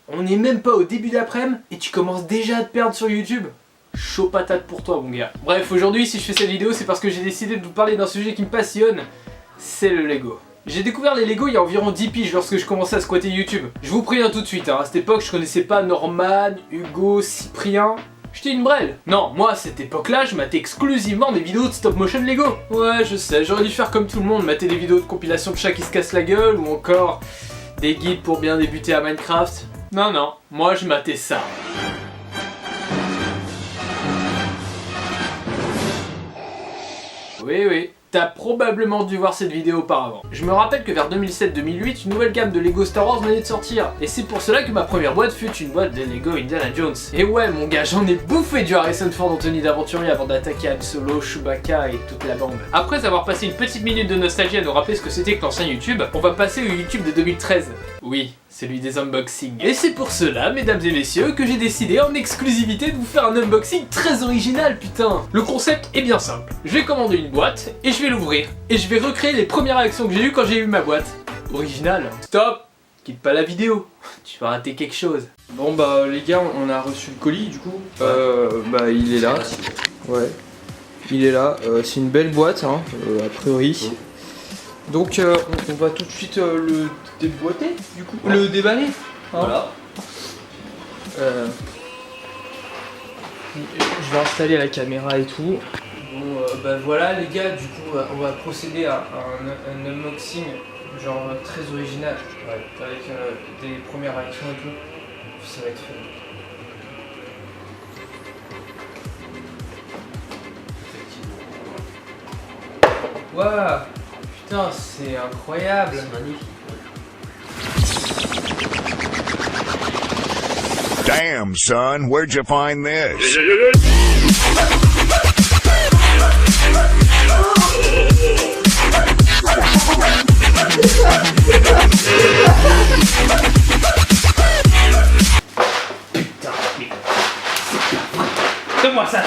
On n'est même pas au début d'après-midi et tu commences déjà à te perdre sur YouTube. Chaud patate pour toi mon gars. Bref, aujourd'hui si je fais cette vidéo c'est parce que j'ai décidé de vous parler d'un sujet qui me passionne, c'est le Lego. J'ai découvert les Lego il y a environ 10 piges lorsque je commençais à squatter YouTube. Je vous préviens tout de suite, à cette époque je connaissais pas Norman, Hugo, Cyprien. J'étais une brêle. Non, moi à cette époque-là, je matais exclusivement des vidéos de stop motion Lego. Ouais, je sais, j'aurais dû faire comme tout le monde, mater des vidéos de compilation de chats qui se cassent la gueule ou encore des guides pour bien débuter à Minecraft. Non, non, moi je matais ça. Oui, t'as probablement dû voir cette vidéo auparavant. Je me rappelle que vers 2007-2008, une nouvelle gamme de Lego Star Wars venait de sortir. Et c'est pour cela que ma première boîte fut une boîte de Lego Indiana Jones. Et ouais mon gars, j'en ai bouffé du Harrison Ford en tenue d'aventurier avant d'attaquer Han Solo, Chewbacca et toute la bande. Après avoir passé une petite minute de nostalgie à nous rappeler ce que c'était que l'ancien YouTube, on va passer au YouTube de 2013. Oui, celui des unboxings. Et c'est pour cela, mesdames et messieurs, que j'ai décidé en exclusivité de vous faire un unboxing très original, putain. Le concept est bien simple. Je vais commander une boîte, et je vais l'ouvrir. Et je vais recréer les premières réactions que j'ai eues quand j'ai eu ma boîte. Original. Stop! Quitte pas la vidéo. Tu vas rater quelque chose. Bon bah les gars, on a reçu le colis du coup. Bah il est là. Ouais. Il est là. C'est une belle boîte, hein, a priori. Donc on va tout de suite le déboîter du coup. Le déballer. Hein. Voilà. Je vais installer la caméra et tout. Bon bah voilà les gars, du coup on va procéder à un unboxing genre très original. Ouais. Avec des premières réactions et tout. Ça va être fun. Waouh! Putain, c'est incroyable! C'est magnifique. Damn, son, where'd you find this? Putain, mais... Donne-moi ça!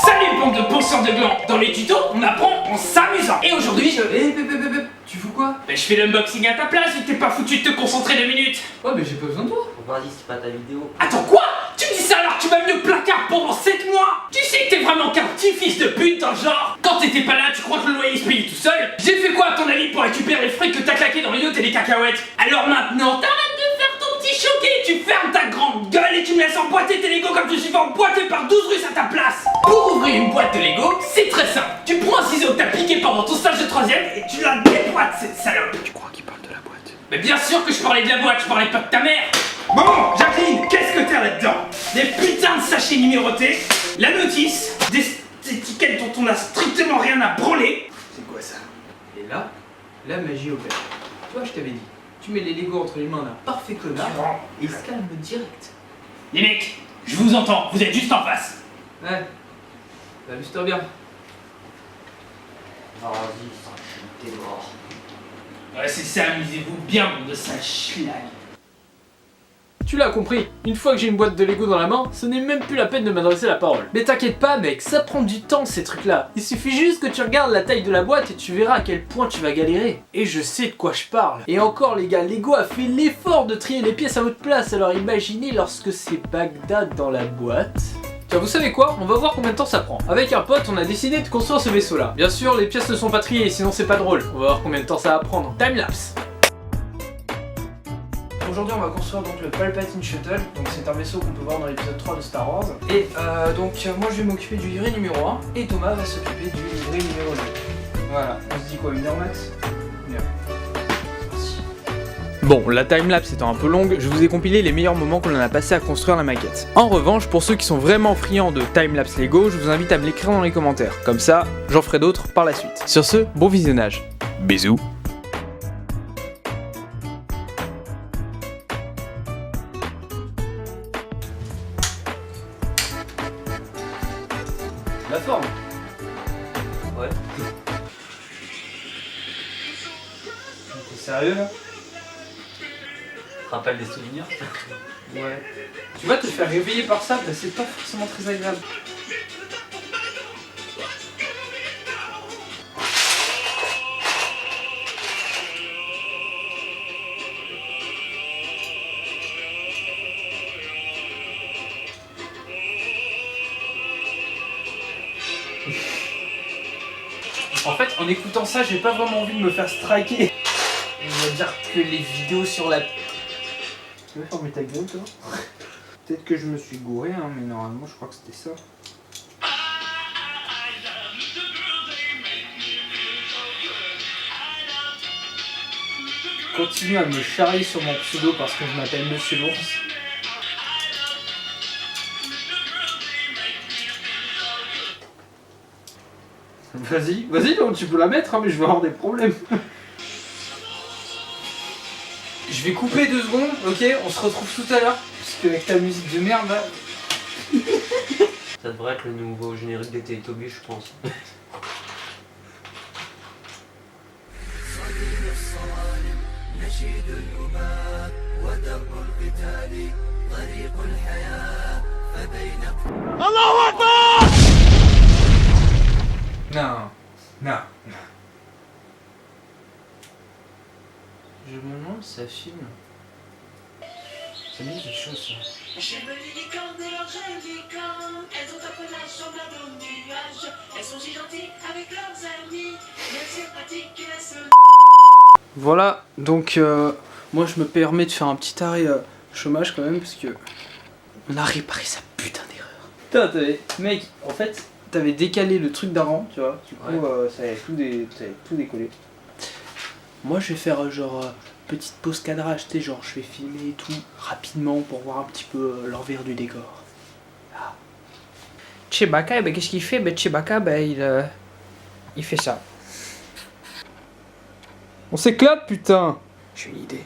Salut bande de penseurs de gland! Dans les tutos, on apprend en s'amusant! Et aujourd'hui, Tu fous quoi? je fais l'unboxing à ta place, vu que t'es pas foutu de te concentrer 2 minutes! Ouais mais j'ai pas besoin de toi! Vas-y, c'est pas ta vidéo. Attends quoi? Tu me dis ça alors que tu m'as mis au placard pendant 7 mois? Tu sais que t'es vraiment qu'un petit fils de pute dans le genre? Quand t'étais pas là, tu crois que le loyer se paye tout seul? J'ai fait quoi à ton avis pour récupérer les fric que t'as claqué dans les yachts et les cacahuètes? Alors maintenant, t'arrêtes de faire ton petit choqué, tu fermes ta grande gueule et tu me laisses emboîter tes Lego comme je suis fait emboîter par 12 Russes à ta place! Pour ouvrir une boîte de Lego, c'est très simple. Tu prends un ciseau que t'as piqué pendant ton stage de 3ème et tu la déboîtes cette salope. Tu crois qu'il parle de la boîte? Mais bien sûr que je parlais de la boîte, je parlais pas de ta mère. Bon, Jacqueline, qu'est-ce que t'as là-dedans? Des putains de sachets numérotés, la notice, des étiquettes dont on a strictement rien à branler. C'est quoi ça? Et là, la magie opère. Tu vois, je t'avais dit, tu mets les Lego entre les mains d'un parfait connard et il se calme direct. Les mecs, je vous entends, vous êtes juste en face. Ouais, bah amuse-toi bien. Vas-y, ça, t'es mort. Ouais, c'est ça, amusez-vous bien, bande de sales schlag. Tu l'as compris, une fois que j'ai une boîte de Lego dans la main, ce n'est même plus la peine de m'adresser la parole. Mais t'inquiète pas mec, ça prend du temps ces trucs là. Il suffit juste que tu regardes la taille de la boîte et tu verras à quel point tu vas galérer. Et je sais de quoi je parle. Et encore les gars, Lego a fait l'effort de trier les pièces à votre place, alors imaginez lorsque c'est Bagdad dans la boîte. Tiens, vous savez quoi? On va voir combien de temps ça prend. Avec un pote, on a décidé de construire ce vaisseau là. Bien sûr, les pièces ne sont pas triées, sinon c'est pas drôle. On va voir combien de temps ça va prendre. Timelapse. Aujourd'hui on va construire donc le Palpatine Shuttle, donc c'est un vaisseau qu'on peut voir dans l'épisode 3 de Star Wars. Et moi je vais m'occuper du livret numéro 1 et Thomas va s'occuper du livret numéro 2. Voilà, on se dit quoi, 1 heure max? 1 heure. Bon, la timelapse étant un peu longue, je vous ai compilé les meilleurs moments qu'on en a passé à construire la maquette. En revanche, pour ceux qui sont vraiment friands de timelapse Lego, je vous invite à me l'écrire dans les commentaires. Comme ça, j'en ferai d'autres par la suite. Sur ce, bon visionnage. Bisous. La forme. Ouais. T'es sérieux là? Tu te rappelles des souvenirs? Ouais. Tu vas te faire réveiller par ça, bah, c'est pas forcément très agréable. En fait, en écoutant ça, j'ai pas vraiment envie de me faire striker. On va dire que les vidéos sur la... Tu veux fermer ta gueule, toi? Peut-être que je me suis gouré, hein, mais normalement je crois que c'était ça. Continue à me charrier sur mon pseudo parce que je m'appelle Monsieur l'Ours. Vas-y, donc tu peux la mettre, hein, mais je vais avoir des problèmes. Je vais couper 2 secondes, ok? On se retrouve tout à l'heure. Parce qu'avec ta musique de merde là. Ça devrait être le nouveau générique des Télétobies, je pense. Non. Je me demande si ça filme. Ça me dit quelque chose ça. J'aime les licornes et leurs jeunes licornes. Elles ont un pelage semblable aux nuages. Elles sont si gentilles avec leurs amis. Mais c'est pratique qu'elles se... Voilà, donc moi je me permets de faire un petit arrêt chômage quand même parce que on a réparé sa putain d'erreur. Putain, mec, en fait, t'avais décalé le truc d'avant, tu vois, du coup ça avait tout décollé. Moi je vais faire genre petite pause cadrage, tu sais, genre je vais filmer et tout rapidement pour voir un petit peu l'envers du décor. Là. Chewbacca, ben, qu'est-ce qu'il fait? Ben, Chewbacca, ben, il fait ça. On s'éclate, putain! J'ai une idée.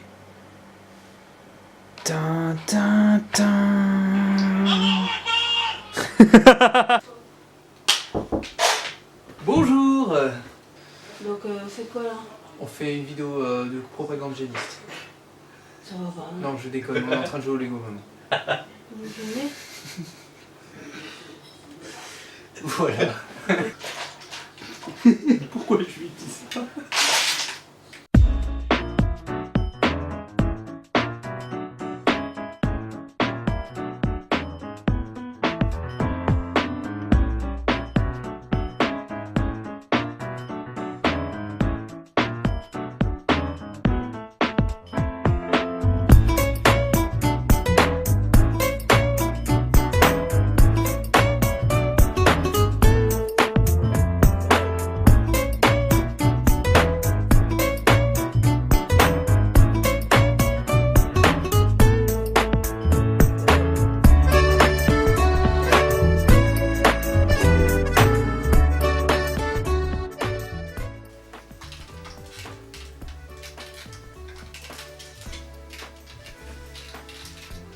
Bonjour. Donc, c'est quoi là? On fait une vidéo de propagande géniste. Ça va pas. Non, je déconne, on est en train de jouer au Lego maintenant. Vous filmez? Voilà. Pourquoi je lui dis ça?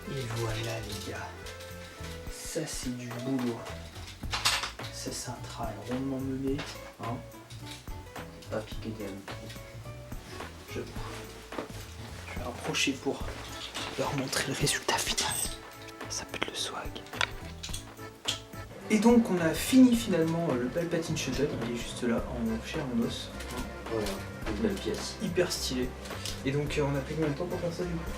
Et voilà les gars, ça c'est du boulot. Ça c'est un travail rondement mené, hein. Pas piqué des hannetons. Je vais rapprocher pour leur montrer le résultat final. Ça peut être le swag. Et donc on a fini finalement le Palpatine Shuttle, il est juste là, en chair en os. Voilà, une belle pièce. Hyper stylé. Et donc on a pris combien de temps pour faire ça du coup?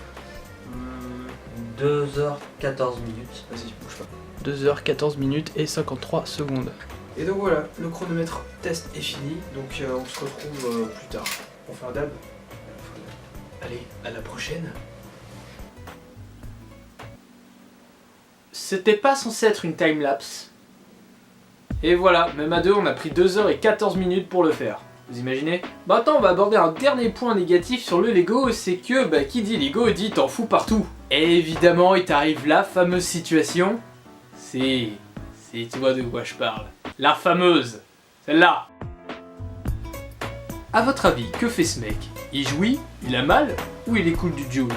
2h14 minutes. Vas-y, bouge pas. 2h14 minutes et 53 secondes. Et donc voilà, le chronomètre test est fini, donc on se retrouve plus tard pour faire dab. Allez, à la prochaine. C'était pas censé être une timelapse. Et voilà, même à deux, on a pris 2h14 minutes pour le faire. Vous imaginez? Maintenant, on va aborder un dernier point négatif sur le Lego, c'est que, qui dit Lego dit t'en fous partout. Et évidemment, il t'arrive la fameuse situation. Si tu vois de quoi je parle. La fameuse, celle-là. A votre avis, que fait ce mec? Il jouit? Il a mal? Ou il écoute du Joule?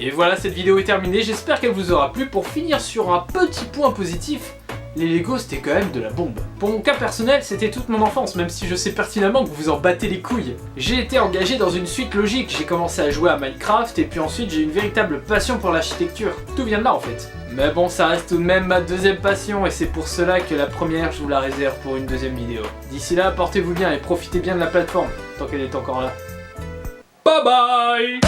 Et voilà, cette vidéo est terminée, j'espère qu'elle vous aura plu. Pour finir sur un petit point positif, les Lego c'était quand même de la bombe. Pour mon cas personnel, c'était toute mon enfance, même si je sais pertinemment que vous vous en battez les couilles. J'ai été engagé dans une suite logique, j'ai commencé à jouer à Minecraft et puis ensuite j'ai une véritable passion pour l'architecture. Tout vient de là en fait. Mais bon, ça reste tout de même ma deuxième passion et c'est pour cela que la première je vous la réserve pour une deuxième vidéo. D'ici là, portez-vous bien et profitez bien de la plateforme, tant qu'elle est encore là. Bye bye!